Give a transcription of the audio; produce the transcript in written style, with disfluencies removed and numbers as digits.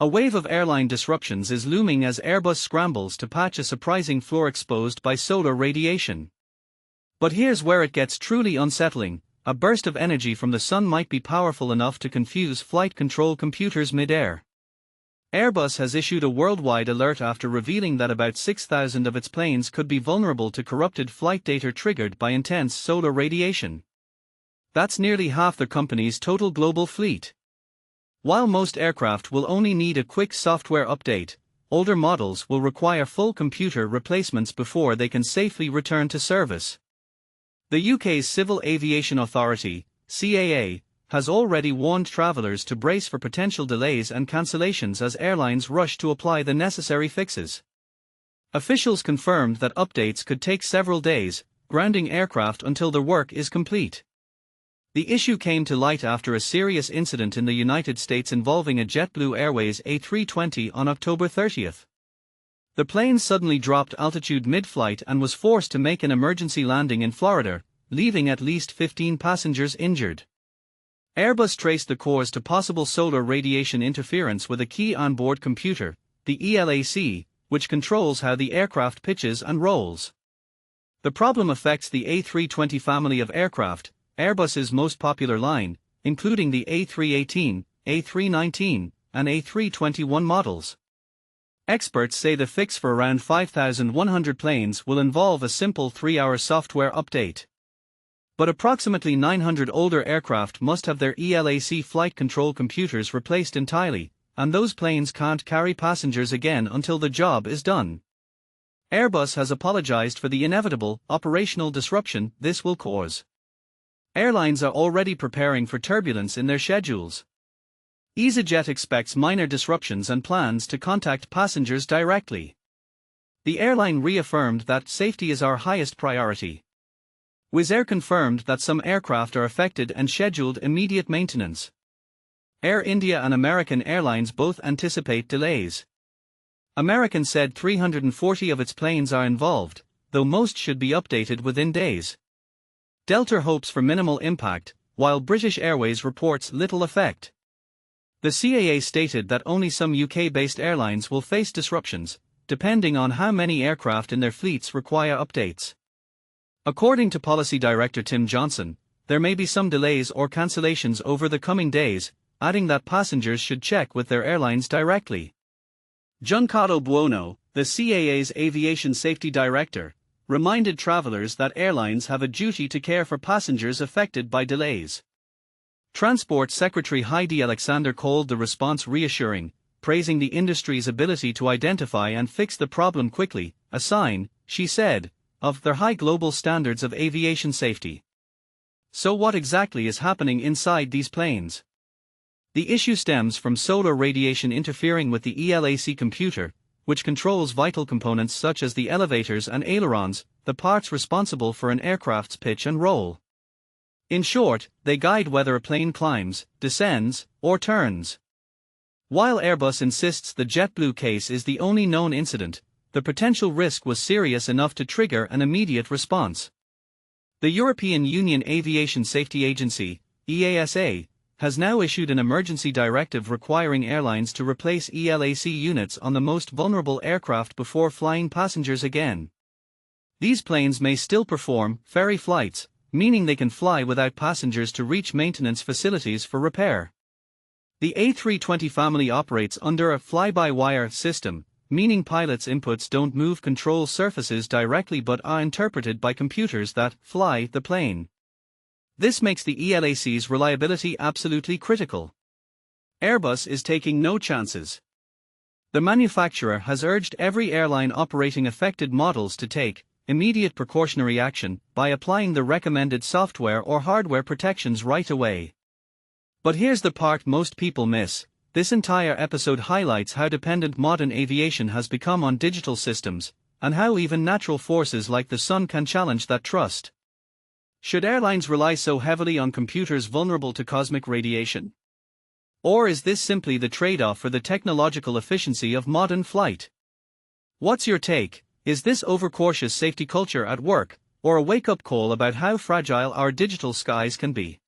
A wave of airline disruptions is looming as Airbus scrambles to patch a surprising floor exposed by solar radiation. But here's where it gets truly unsettling: a burst of energy from the sun might be powerful enough to confuse flight control computers mid-air. Airbus has issued a worldwide alert after revealing that about 6,000 of its planes could be vulnerable to corrupted flight data triggered by intense solar radiation. That's nearly half the company's total global fleet. While most aircraft will only need a quick software update, older models will require full computer replacements before they can safely return to service. The UK's Civil Aviation Authority, CAA, has already warned travellers to brace for potential delays and cancellations as airlines rush to apply the necessary fixes. Officials confirmed that updates could take several days, grounding aircraft until the work is complete. The issue came to light after a serious incident in the United States involving a JetBlue Airways A320 on October 30. The plane suddenly dropped altitude mid-flight and was forced to make an emergency landing in Florida, leaving at least 15 passengers injured. Airbus traced the cause to possible solar radiation interference with a key onboard computer, the ELAC, which controls how the aircraft pitches and rolls. The problem affects the A320 family of aircraft, Airbus's most popular line, including the A318, A319, and A321 models. Experts say the fix for around 5,100 planes will involve a simple 3-hour software update. But approximately 900 older aircraft must have their ELAC flight control computers replaced entirely, and those planes can't carry passengers again until the job is done. Airbus has apologized for the inevitable operational disruption this will cause. Airlines are already preparing for turbulence in their schedules. EasyJet expects minor disruptions and plans to contact passengers directly. The airline reaffirmed that safety is our highest priority. Wizz Air confirmed that some aircraft are affected and scheduled immediate maintenance. Air India and American Airlines both anticipate delays. American said 340 of its planes are involved, though most should be updated within days. Delta hopes for minimal impact, while British Airways reports little effect. The CAA stated that only some UK-based airlines will face disruptions, depending on how many aircraft in their fleets require updates. According to Policy Director Tim Johnson, there may be some delays or cancellations over the coming days, adding that passengers should check with their airlines directly. Giancarlo Buono, the CAA's Aviation Safety Director, reminded travelers that airlines have a duty to care for passengers affected by delays. Transport Secretary Heidi Alexander called the response reassuring, praising the industry's ability to identify and fix the problem quickly, a sign, she said, of their high global standards of aviation safety. So what exactly is happening inside these planes? The issue stems from solar radiation interfering with the ELAC computer, which controls vital components such as the elevators and ailerons, the parts responsible for an aircraft's pitch and roll. In short, they guide whether a plane climbs, descends, or turns. While Airbus insists the JetBlue case is the only known incident, the potential risk was serious enough to trigger an immediate response. The European Union Aviation Safety Agency, EASA, has now issued an emergency directive requiring airlines to replace ELAC units on the most vulnerable aircraft before flying passengers again. These planes may still perform ferry flights, meaning they can fly without passengers to reach maintenance facilities for repair. The A320 family operates under a fly-by-wire system, meaning pilots' inputs don't move control surfaces directly but are interpreted by computers that fly the plane. This makes the ELAC's reliability absolutely critical. Airbus is taking no chances. The manufacturer has urged every airline operating affected models to take immediate precautionary action by applying the recommended software or hardware protections right away. But here's the part most people miss: this entire episode highlights how dependent modern aviation has become on digital systems, and how even natural forces like the sun can challenge that trust. Should airlines rely so heavily on computers vulnerable to cosmic radiation? Or is this simply the trade-off for the technological efficiency of modern flight? What's your take? Is this overcautious safety culture at work, or a wake-up call about how fragile our digital skies can be?